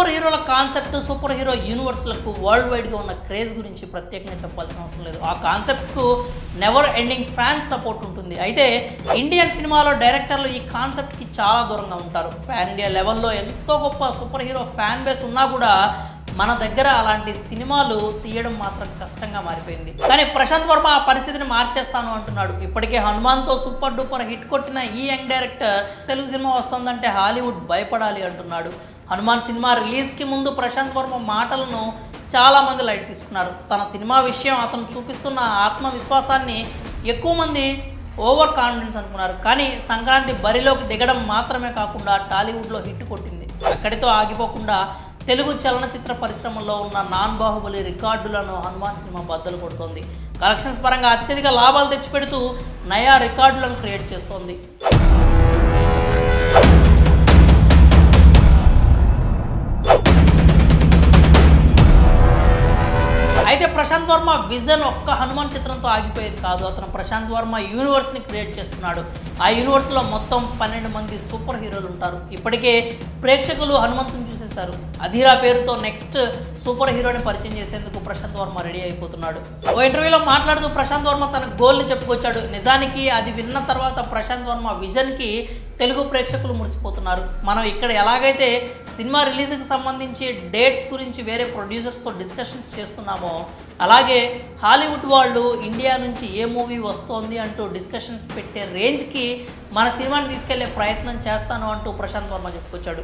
Super హీరోల concept super hero యూనివర్స్లకు world వైడ్గా ఉన్న క్రేజ్ గురించి ప్రత్యేకంగా చెప్పాల్సిన అవసరం లేదు. ఆ కాన్సెప్ట్కు నెవర్ ఎండింగ్ ఫ్యాన్ సపోర్ట్ ఉంటుంది. అయితే ఇండియన్ సినిమాలో డైరెక్టర్లు ఈ కాన్సెప్ట్కి చాలా దూరంగా ఉంటారు. పాన్ ఇండియా లెవెల్లో ఎంతో గొప్ప సూపర్ హీరో ఫ్యాన్ బేస్ ఉన్నా కూడా మన దగ్గర అలాంటి సినిమాలు తీయడం మాత్రం కష్టంగా మారిపోయింది. కానీ ప్రశాంత్ వర్మ ఆ పరిస్థితిని మార్చేస్తాను అంటున్నాడు. ఇప్పటికే హనుమాన్తో సూపర్ డూపర్ హిట్ కొట్టిన ఈ యంగ్ డైరెక్టర్ తెలుగు సినిమా వస్తుందంటే హాలీవుడ్ భయపడాలి అంటున్నాడు. హనుమాన్ సినిమా రిలీజ్కి ముందు ప్రశాంత్ వర్మ మాటలను చాలామంది లైట్ తీసుకున్నారు. తన సినిమా విషయం అతను చూపిస్తున్న ఆత్మవిశ్వాసాన్ని ఎక్కువ మంది ఓవర్ కాన్ఫిడెన్స్ అనుకున్నారు. కానీ సంక్రాంతి బరిలోకి దిగడం మాత్రమే కాకుండా టాలీవుడ్లో హిట్ కొట్టింది. అక్కడితో ఆగిపోకుండా తెలుగు చలనచిత్ర పరిశ్రమలో ఉన్న నాన్ బాహుబలి రికార్డులను హనుమాన్ సినిమా బద్దలు కొడుతోంది. కలెక్షన్స్ పరంగా అత్యధిక లాభాలు తెచ్చిపెడుతూ నయా రికార్డులను క్రియేట్ చేస్తోంది. అయితే ప్రశాంత్ వర్మ విజన్ ఒక్క హనుమాన్ చిత్రంతో ఆగిపోయేది కాదు. అతను ప్రశాంత్ వర్మ యూనివర్స్ని క్రియేట్ చేస్తున్నాడు. ఆ యూనివర్స్లో మొత్తం 12 మంది సూపర్ హీరోలు ఉంటారు. ఇప్పటికే ప్రేక్షకులు హనుమంతుని చూసేశారు. అధీరా పేరుతో నెక్స్ట్ సూపర్ హీరోని పరిచయం చేసేందుకు ప్రశాంత్ వర్మ రెడీ అయిపోతున్నాడు. ఓ ఇంటర్వ్యూలో మాట్లాడుతూ ప్రశాంత్ వర్మ తన గోల్ని చెప్పుకొచ్చాడు. నిజానికి అది విన్న తర్వాత ప్రశాంత్ వర్మ విజన్కి తెలుగు ప్రేక్షకులు మురిసిపోతున్నారు. మనం ఇక్కడ ఎలాగైతే సినిమా రిలీజ్కి సంబంధించి డేట్స్ గురించి వేరే ప్రొడ్యూసర్స్తో డిస్కషన్స్ చేస్తున్నామో అలాగే హాలీవుడ్ వాళ్ళు ఇండియా నుంచి ఏ మూవీ వస్తోంది అంటూ డిస్కషన్స్ పెట్టే రేంజ్కి మన సినిమాని తీసుకెళ్లే ప్రయత్నం చేస్తాను అంటూ ప్రశాంత్ వర్మ చెప్పుకొచ్చాడు.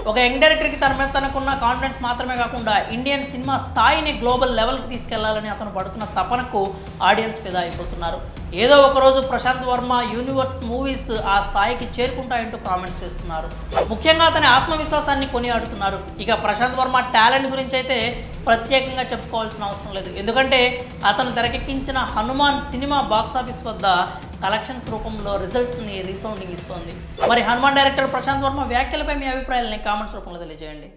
ఒక యంగ్ డైరెక్టర్కి తన మీద తనకున్న కాన్ఫిడెన్స్ మాత్రమే కాకుండా ఇండియన్ సినిమా స్థాయిని గ్లోబల్ లెవెల్కి తీసుకెళ్లాలని అతను పడుతున్న తపనకు ఆడియన్స్ ఫిదా అయిపోతున్నారు. ఏదో ఒకరోజు ప్రశాంత్ వర్మ యూనివర్స్ మూవీస్ ఆ స్థాయికి చేరుకుంటాయంటూ కామెంట్స్ చేస్తున్నారు. ముఖ్యంగా అతని ఆత్మవిశ్వాసాన్ని కొనియాడుతున్నారు. ఇక ప్రశాంత్ వర్మ టాలెంట్ గురించి అయితే ప్రత్యేకంగా చెప్పుకోవాల్సిన అవసరం లేదు. ఎందుకంటే అతను తెరకెక్కించిన హనుమాన్ సినిమా బాక్సాఫీస్ వద్ద కలెక్షన్స్ రూపంలో రిజల్ట్ని రీసౌండింగ్ ఇస్తోంది. మరి హనుమాన్ డైరెక్టర్ ప్రశాంత్ వర్మ వ్యాఖ్యలపై మీ అభిప్రాయాలని కామెంట్స్ రూపంలో తెలియజేయండి.